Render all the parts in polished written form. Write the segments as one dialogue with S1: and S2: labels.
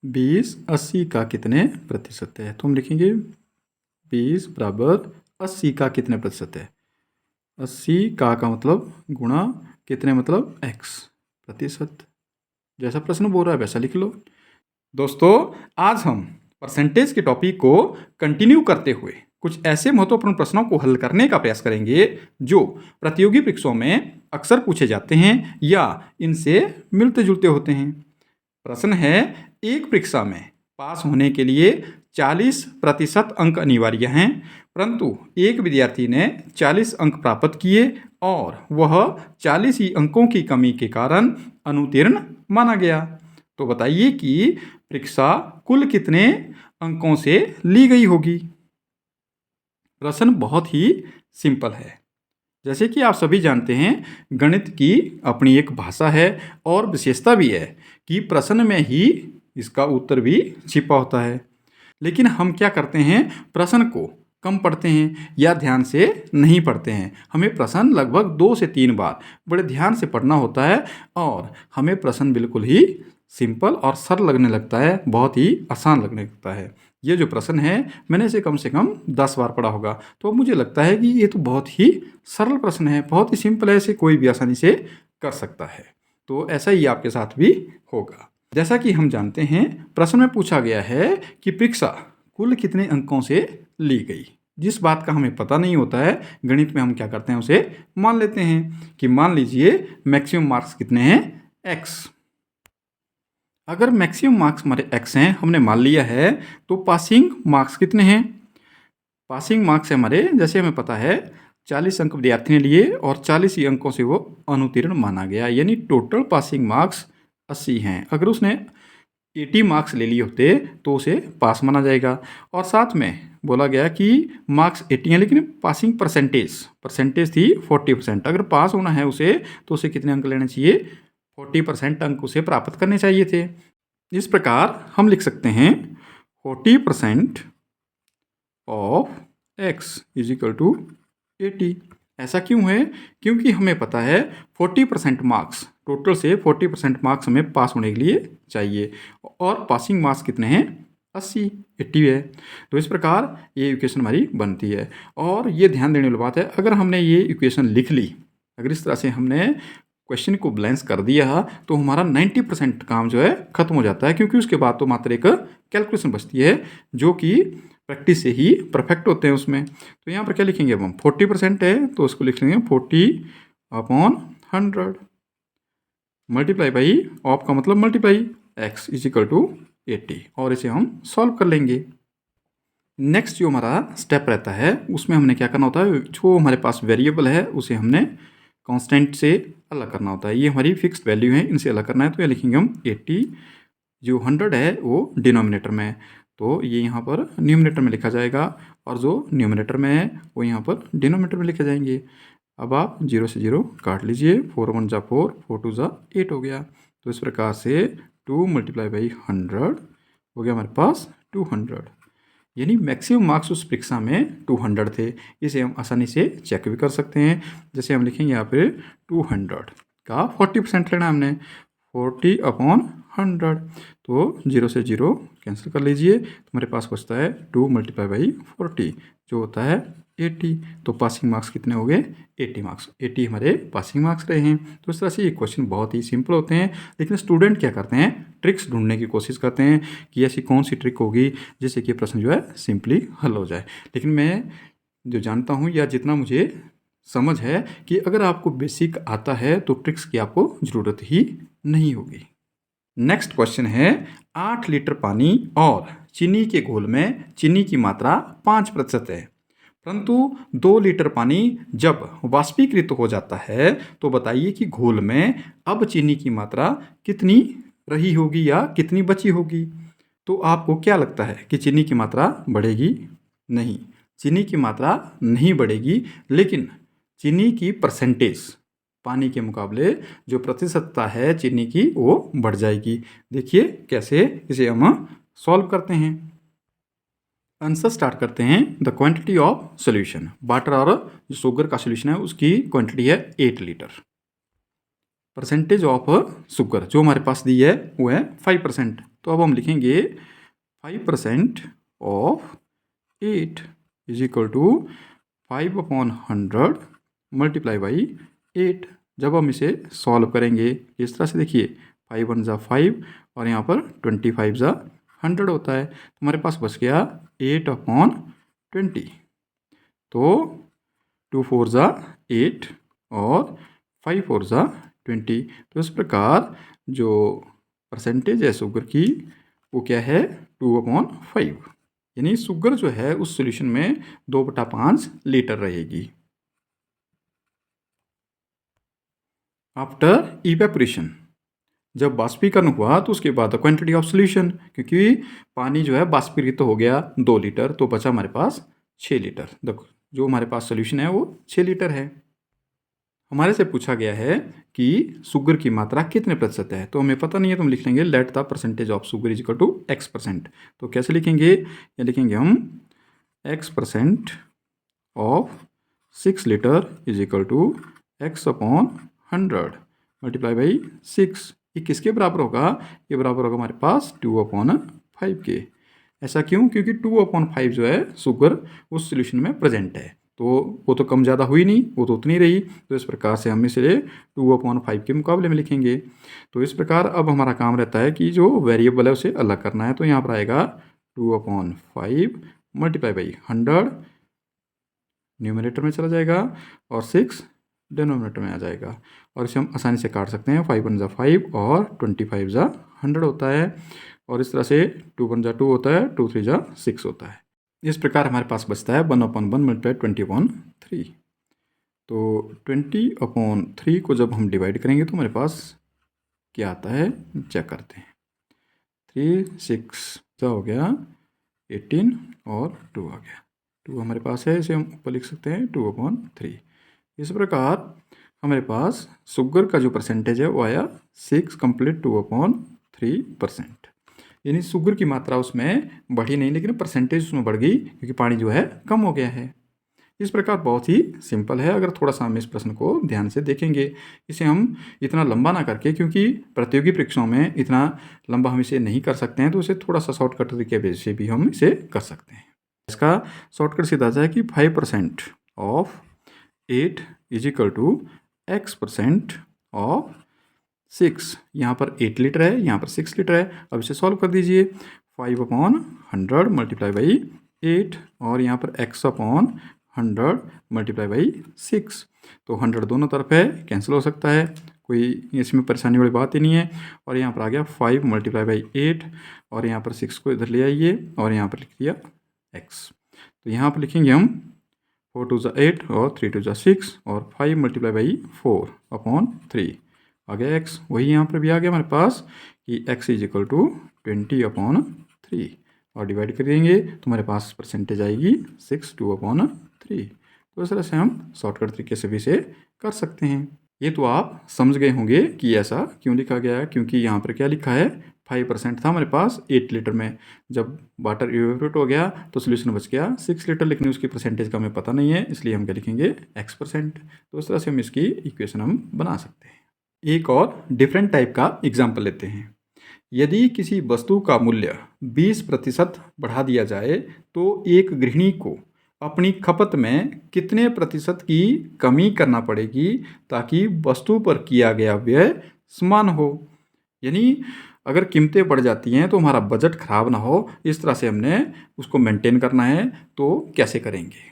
S1: 20 80 का कितने प्रतिशत है? तो हम लिखेंगे 20 बराबर 80 का कितने प्रतिशत है? 80 का मतलब गुणा कितने मतलब x प्रतिशत। जैसा प्रश्न बोल रहा है वैसा लिख लो। दोस्तों, आज हम परसेंटेज के टॉपिक को कंटिन्यू करते हुए कुछ ऐसे महत्वपूर्ण प्रश्नों को हल करने का प्रयास करेंगे जो प्रतियोगी परीक्षाओं में अक्सर पूछे जाते हैं या इनसे मिलते जुलते होते हैं। प्रश्न है, एक परीक्षा में पास होने के लिए 40% अंक अनिवार्य हैं, परंतु एक विद्यार्थी ने 40 अंक प्राप्त किए और वह 40 ही अंकों की कमी के कारण अनुत्तीर्ण माना गया। तो बताइए कि परीक्षा कुल कितने अंकों से ली गई होगी। प्रश्न बहुत ही सिंपल है। जैसे कि आप सभी जानते हैं, गणित की अपनी एक भाषा है और विशेषता भी है कि प्रश्न में ही इसका उत्तर भी छिपा होता है। लेकिन हम क्या करते हैं, प्रश्न को कम पढ़ते हैं या ध्यान से नहीं पढ़ते हैं। हमें प्रश्न लगभग 2 से 3 बार बड़े ध्यान से पढ़ना होता है और हमें प्रश्न बिल्कुल ही सिंपल और सरल लगने लगता है, बहुत ही आसान लगने लगता है। ये जो प्रश्न है, मैंने इसे कम से कम 10 बार पढ़ा होगा, तो मुझे लगता है कि ये तो बहुत ही सरल प्रश्न है, बहुत ही सिंपल है, इसे कोई भी आसानी से कर सकता है। तो ऐसा ही आपके साथ भी होगा। जैसा कि हम जानते हैं, प्रश्न में पूछा गया है कि परीक्षा कुल कितने अंकों से ली गई। जिस बात का हमें पता नहीं होता है, गणित में हम क्या करते हैं, उसे मान लेते हैं कि मान लीजिए मैक्सिमम मार्क्स कितने हैं, x। अगर मैक्सिमम मार्क्स हमारे x हैं, हमने मान लिया है, तो पासिंग मार्क्स कितने हैं? पासिंग मार्क्स हमारे, जैसे हमें पता है, 40 अंक विद्यार्थी ने लिए और 40 ही अंकों से वो अनुत्तीर्ण माना गया, यानी टोटल पासिंग मार्क्स 80 हैं। अगर उसने 80 मार्क्स ले लिए होते तो उसे पास माना जाएगा। और साथ में बोला गया कि मार्क्स 80 हैं, लेकिन पासिंग परसेंटेज थी 40%। अगर पास होना है उसे, तो उसे कितने अंक लेने चाहिए? 40% अंक उसे प्राप्त करने चाहिए थे। इस प्रकार हम लिख सकते हैं 40% of x is equal to 80। ऐसा क्यों है? क्योंकि हमें पता है 40% मार्क्स, टोटल से 40% मार्क्स हमें पास होने के लिए चाहिए और पासिंग मार्क्स कितने हैं? 80 है। तो इस प्रकार ये इक्वेशन हमारी बनती है। और ये ध्यान देने वाली बात है, अगर हमने ये इक्वेशन लिख ली, अगर इस तरह से हमने क्वेश्चन को बैलेंस कर दिया, तो हमारा 90% काम जो है खत्म हो जाता है, क्योंकि उसके बाद तो मात्र एक कैलकुलेशन बचती है जो कि प्रैक्टिस से ही परफेक्ट होते हैं उसमें। तो यहाँ पर क्या लिखेंगे अब हम? 40% है तो उसको लिख लेंगे 40/100 मल्टीप्लाई बाई, ऑफ का मतलब multiply, x is equal to 80, और इसे हम सॉल्व कर लेंगे। नेक्स्ट जो हमारा स्टेप रहता है, उसमें हमने क्या करना होता है, जो हमारे पास वेरिएबल है उसे हमने कांस्टेंट से अलग करना होता है। ये हमारी फिक्स्ड वैल्यू है, इनसे अलग करना है। तो ये लिखेंगे हम 80, जो 100 है वो डिनोमिनेटर में है, तो ये यहाँ पर न्यूमिनेटर में लिखा जाएगा, और जो न्यूमिनेटर में है वो यहाँ पर डिनोमिनेटर में लिखे जाएंगे। अब आप 0 से 0 काट लीजिए, 4 1 जा 4, 4 2 जा 8 हो गया। तो इस प्रकार से 2 मल्टीप्लाई बाई 100 हो गया हमारे पास 200, यानी मैक्सिमम मार्क्स उस परीक्षा में 200 थे। इसे हम आसानी से चेक भी कर सकते हैं। जैसे हम लिखेंगे यहाँ पे 200 का 40% लेना हमने, 40/100, तो 0 से 0 कैंसिल कर लीजिए, तो हमारे पास बचता है 2 मल्टीप्लाई बाई 40, जो होता है 80। तो पासिंग मार्क्स कितने हो गए? 80 मार्क्स। 80 हमारे पासिंग मार्क्स रहे हैं। तो इस तरह से ये क्वेश्चन बहुत ही सिंपल होते हैं, लेकिन स्टूडेंट क्या करते हैं, ट्रिक्स ढूंढने की कोशिश करते हैं कि ऐसी कौन सी ट्रिक होगी जिससे कि प्रश्न जो है सिंपली हल हो जाए। लेकिन मैं जो जानता हूँ या जितना मुझे समझ है कि अगर आपको बेसिक आता है तो ट्रिक्स की आपको ज़रूरत ही नहीं होगी। नेक्स्ट क्वेश्चन है, 8 लीटर पानी और चीनी के घोल में चीनी की मात्रा 5% है, परंतु 2 लीटर पानी जब वाष्पीकृत हो जाता है, तो बताइए कि घोल में अब चीनी की मात्रा कितनी रही होगी या कितनी बची होगी। तो आपको क्या लगता है कि चीनी की मात्रा बढ़ेगी? नहीं, चीनी की मात्रा नहीं बढ़ेगी, लेकिन चीनी की परसेंटेज पानी के मुकाबले जो प्रतिशतता है चीनी की, वो बढ़ जाएगी। देखिए कैसे इसे हम सॉल्व करते हैं। आंसर स्टार्ट करते हैं। The quantity of solution, water और जो शुगर का सॉल्यूशन है उसकी क्वांटिटी है 8 लीटर। परसेंटेज ऑफ शुगर जो हमारे पास दी है वो है 5%, तो अब हम लिखेंगे 5% of 8 is equal to 5/100 multiply by 8। जब हम इसे सॉल्व करेंगे इस तरह से, देखिए 5 1 ज़ा 5 और यहाँ पर 25 ज़ा 100 होता है, तो हमारे पास बच गया 8/20। तो 2 4 ज़ा 8 और 5 4 ज़ा 20। तो इस प्रकार जो परसेंटेज है शुगर की वो क्या है, 2/5। यानी शुगर जो है उस सॉल्यूशन में 2/5 लीटर रहेगी। आफ्टर इवेपोरेशन, जब बाष्पीकरण हुआ तो उसके बाद क्वांटिटी ऑफ सॉल्यूशन, क्योंकि पानी जो है बाष्पीकृत हो गया 2 लीटर, तो बचा हमारे पास 6 लीटर। देखो जो हमारे पास सॉल्यूशन है वो 6 लीटर है। हमारे से पूछा गया है कि शुगर की मात्रा कितने प्रतिशत है, तो हमें पता नहीं है, तो हम लिख लेंगे let the percentage of sugar is equal to x%। तो कैसे लिखेंगे, ये लिखेंगे हम x% of 6 litre is equal to x/100 multiply by 6। ये किसके बराबर होगा, ये बराबर होगा हमारे पास 2/5 के। ऐसा क्यों, क्योंकि 2/5 जो है शुगर उस सॉल्यूशन में प्रेजेंट है, तो वो तो कम ज़्यादा हुई नहीं, वो तो उतनी रही। तो इस प्रकार से हम इसे 2/5 के मुकाबले में लिखेंगे। तो इस प्रकार अब हमारा काम रहता है कि जो वेरिएबल है उसे अलग करना है। तो यहाँ पर आएगा 2/5 मल्टीप्लाई बाई 100 न्यूमरेटर में चला जाएगा और 6 डिनोमिनेटर में आ जाएगा, और इसे हम आसानी से काट सकते हैं। 5 1 ज़ा 5 और 25 ज़ा 100 होता है, और इस तरह से 2 1 ज़ा 2 होता है, 2 3 ज़ा 6 होता है। इस प्रकार हमारे पास बचता है 1/1 मल्टीप्लाई 20/3। तो 20/3 को जब हम डिवाइड करेंगे तो हमारे पास क्या आता है, चेक करते हैं। 3 6 क्या हो गया 18 और 2 आ गया, 2 हमारे पास है, इसे हम ऊपर लिख सकते हैं 2/3। इस प्रकार हमारे पास शुगर का जो परसेंटेज है वो आया 6 कंप्लीट 2/3%। यानी शुगर की मात्रा उसमें बढ़ी नहीं, लेकिन परसेंटेज उसमें बढ़ गई क्योंकि पानी जो है कम हो गया है। इस प्रकार बहुत ही सिंपल है। अगर थोड़ा सा हम इस प्रश्न को ध्यान से देखेंगे, इसे हम इतना लंबा ना करके, क्योंकि प्रतियोगी परीक्षाओं में इतना लंबा हम इसे नहीं कर सकते हैं, तो इसे थोड़ा सा शॉर्टकट तरीके से भी हम इसे कर सकते हैं। इसका शॉर्टकट सीधा सा है कि 5% of 8 is equal to x% of 6। यहाँ पर 8 लीटर है, यहाँ पर 6 लीटर है। अब इसे सॉल्व कर दीजिए। 5/100 मल्टीप्लाई बाई 8 और यहाँ पर x/100 मल्टीप्लाई बाई 6। तो 100 दोनों तरफ है, कैंसिल हो सकता है, कोई इसमें परेशानी वाली बात ही नहीं है। और यहाँ पर आ गया 5 मल्टीप्लाई बाई 8 और यहाँ पर 6 को इधर ले आइए और यहाँ पर लिख दिया x। तो यहाँ पर लिखेंगे हम 4 2 ज़ा 8 और 3 2 ज़ा 6 और 5 मल्टीप्लाई बाई 4/3 आ गया x। वही यहाँ पर भी आ गया हमारे पास कि x इज इक्वल टू 20/3 और डिवाइड कर देंगे तो हमारे पास परसेंटेज आएगी 6 2/3। तो इस तरह से हम शॉर्टकट तरीके से भी इसे कर सकते हैं। ये तो आप समझ गए होंगे कि ऐसा क्यों लिखा गया है, क्योंकि यहाँ पर क्या लिखा है, 5% था हमारे पास 8 लीटर में, जब वाटर इवेपोरेट हो गया तो सोल्यूशन बच गया 6 लीटर, लेकिन उसकी परसेंटेज का हमें पता नहीं है, इसलिए हम क्या लिखेंगे x%। तो इस तरह से हम इसकी इक्वेशन हम बना सकते हैं। एक और डिफरेंट टाइप का एग्जाम्पल लेते हैं। यदि किसी वस्तु का मूल्य 20% बढ़ा दिया जाए तो एक गृहिणी को अपनी खपत में कितने प्रतिशत की कमी करना पड़ेगी ताकि वस्तु पर किया गया व्यय समान हो। यानी अगर कीमतें बढ़ जाती हैं तो हमारा बजट खराब ना हो, इस तरह से हमने उसको मेंटेन करना है, तो कैसे करेंगे।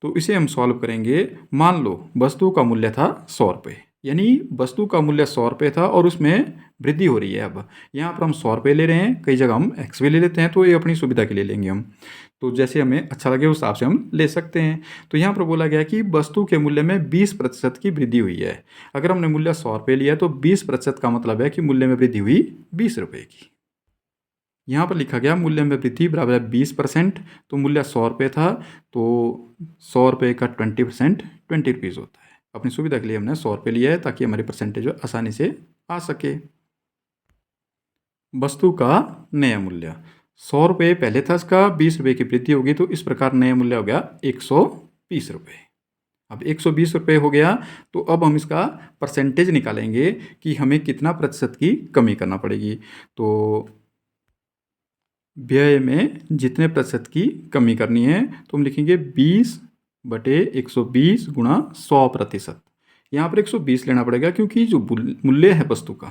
S1: तो इसे हम सॉल्व करेंगे। मान लो वस्तु का मूल्य था 100 रुपये, यानी वस्तु का मूल्य 100 रुपये था और उसमें वृद्धि हो रही है। अब यहाँ पर हम 100 रुपये ले रहे हैं, कई जगह हम x भी ले लेते हैं, तो ये अपनी सुविधा के लिए लेंगे हम, तो जैसे हमें अच्छा लगे उस हिसाब से हम ले सकते हैं। तो यहाँ पर बोला गया कि वस्तु के मूल्य में 20% की वृद्धि हुई है। अगर हमने मूल्य 100 रुपये लिया तो 20% का मतलब है कि मूल्य में वृद्धि हुई 20 रुपये की। यहाँ पर लिखा गया मूल्य में वृद्धि बराबर है 20%, तो मूल्य 100 रुपये था, तो 100 रुपये का 20% 20 रुपीज़ होता है। अपनी सुविधा के लिए हमने 100 रुपये लिया है ताकि हमारी परसेंटेज आसानी से आ सके। वस्तु का नया मूल्य 100 रुपये पहले था, इसका 20 रुपये की वृद्धि होगी, तो इस प्रकार नया मूल्य हो गया 120 रुपये। अब 120 रुपये हो गया, तो अब हम इसका परसेंटेज निकालेंगे कि हमें कितना प्रतिशत की कमी करना पड़ेगी। तो व्यय में जितने प्रतिशत की कमी करनी है तो हम लिखेंगे 20/120 गुणा 100%। यहाँ पर 120 लेना पड़ेगा क्योंकि जो मूल्य है वस्तु का,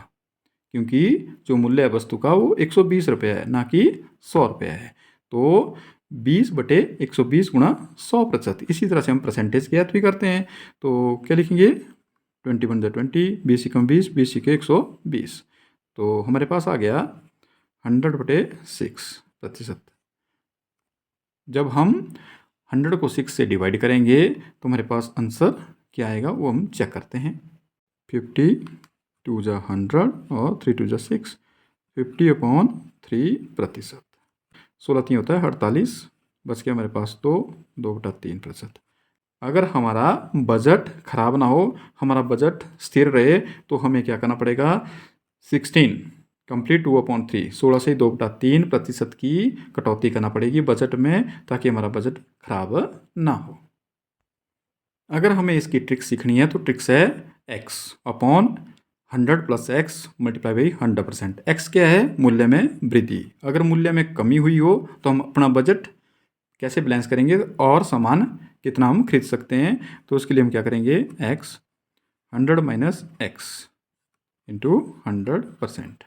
S1: क्योंकि जो मूल्य है वस्तु का वो 120 रुपये है, ना कि 100 रुपये है। तो 20/120 गुणा 100%। इसी तरह से हम परसेंटेज ज्ञात भी करते हैं। तो क्या लिखेंगे, 20 × 20, 20 × 20, 20 × 120। तो हमारे पास आ गया 100/6%। जब हम 100 को 6 से डिवाइड करेंगे तो हमारे पास आंसर क्या आएगा वो हम चेक करते हैं। 50 × 100 और 3 × 6, 50/3%। 16 3 होता है 48, बच गया हमारे पास 2/3%। अगर हमारा बजट खराब ना हो, हमारा बजट स्थिर रहे, तो हमें क्या करना पड़ेगा, 16 कंप्लीट 2/3, 16 से 2/3% की कटौती करना पड़ेगी बजट में, ताकि हमारा बजट खराब ना हो। अगर हमें इसकी ट्रिक सीखनी है तो ट्रिक्स है x/100 + x × 100%। x क्या है, मूल्य में वृद्धि। अगर मूल्य में कमी हुई हो तो हम अपना बजट कैसे बैलेंस करेंगे और सामान कितना हम खरीद सकते हैं। तो उसके लिए हम क्या करेंगे, x 100 - x × 100%।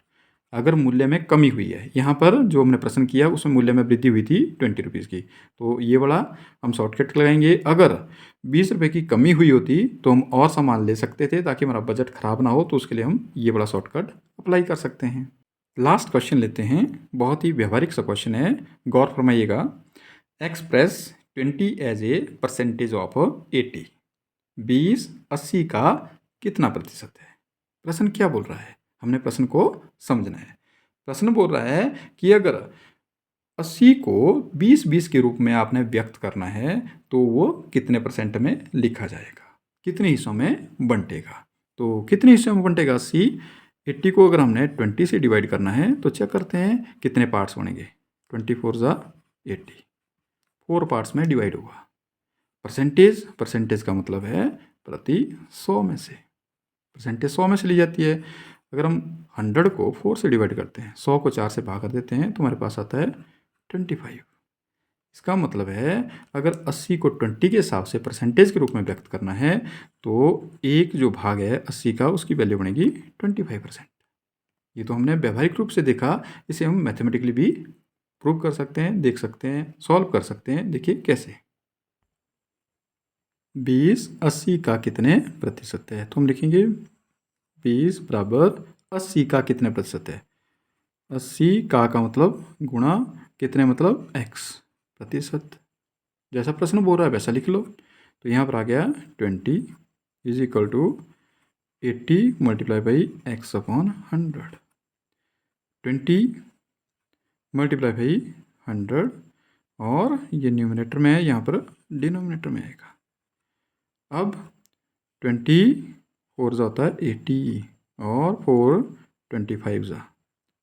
S1: अगर मूल्य में कमी हुई है, यहाँ पर जो हमने प्रश्न किया उसमें मूल्य में वृद्धि हुई थी 20 रुपीज़ की, तो ये वाला हम शॉर्टकट लगाएंगे। अगर 20 रुपये की कमी हुई होती तो हम और सामान ले सकते थे ताकि हमारा बजट खराब ना हो, तो उसके लिए हम ये वाला शॉर्टकट अप्लाई कर सकते हैं। लास्ट क्वेश्चन लेते हैं, बहुत ही व्यवहारिक सा क्वेश्चन है, गौर फरमाइएगा। Express 20 as a percentage of 80। 20 80 का कितना प्रतिशत है। प्रश्न क्या बोल रहा है, हमने प्रश्न को समझना है। प्रश्न बोल रहा है कि अगर 80 को 20-20 के रूप में आपने व्यक्त करना है तो वो कितने % में लिखा जाएगा, कितने हिस्सों में बंटेगा। तो कितने हिस्सों में बंटेगा 80 को अगर हमने 20 से डिवाइड करना है तो चेक करते हैं कितने पार्ट्स बनेंगे। 24 × 80, 4 पार्ट्स में डिवाइड होगा। परसेंटेज का मतलब है प्रति 100 में से, परसेंटेज 100 में से ली जाती है। अगर हम 100 को 4 से डिवाइड करते हैं, 100 को 4 से भाग कर देते हैं तो हमारे पास आता है 25। इसका मतलब है अगर 80 को 20 के हिसाब से परसेंटेज के रूप में व्यक्त करना है तो एक जो भाग है 80 का उसकी वैल्यू बनेगी 25%। ये तो हमने व्यावहारिक रूप से देखा, इसे हम मैथमेटिकली भी प्रूव कर सकते हैं, देख सकते हैं, सॉल्व कर सकते हैं। देखिए कैसे। 20 80 का कितने प्रतिशत है, तो हम लिखेंगे 20 = 80 का कितने प्रतिशत है। 80 का मतलब गुणा कितने मतलब x प्रतिशत। जैसा प्रश्न बोल रहा है वैसा लिख लो। तो यहाँ पर आ गया 20 = 80 × x/100। 20 × 100 और ये न्यूमरेटर में है, यहाँ पर डिनोमिनेटर में आएगा। अब 24 होता है 80 और 4 25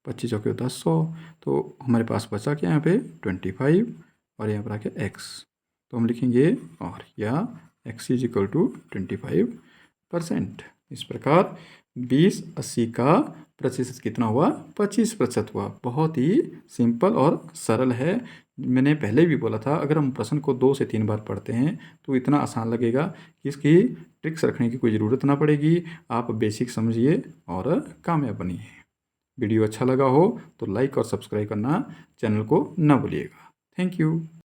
S1: 25 चौके होता है 100। तो हमारे पास बचा क्या यहाँ पे 25 और यहाँ पर आ गया x। तो हम लिखेंगे और या x = 25%। इस प्रकार 20 80 का प्रतिशत कितना हुआ, 25% हुआ। बहुत ही सिंपल और सरल है। मैंने पहले भी बोला था अगर हम प्रश्न को 2 से 3 बार पढ़ते हैं तो इतना आसान लगेगा कि इसकी ट्रिक्स रखने की कोई ज़रूरत ना पड़ेगी। आप बेसिक समझिए और कामयाब बनिए। वीडियो अच्छा लगा हो तो लाइक और सब्सक्राइब करना चैनल को ना भूलिएगा। Thank you.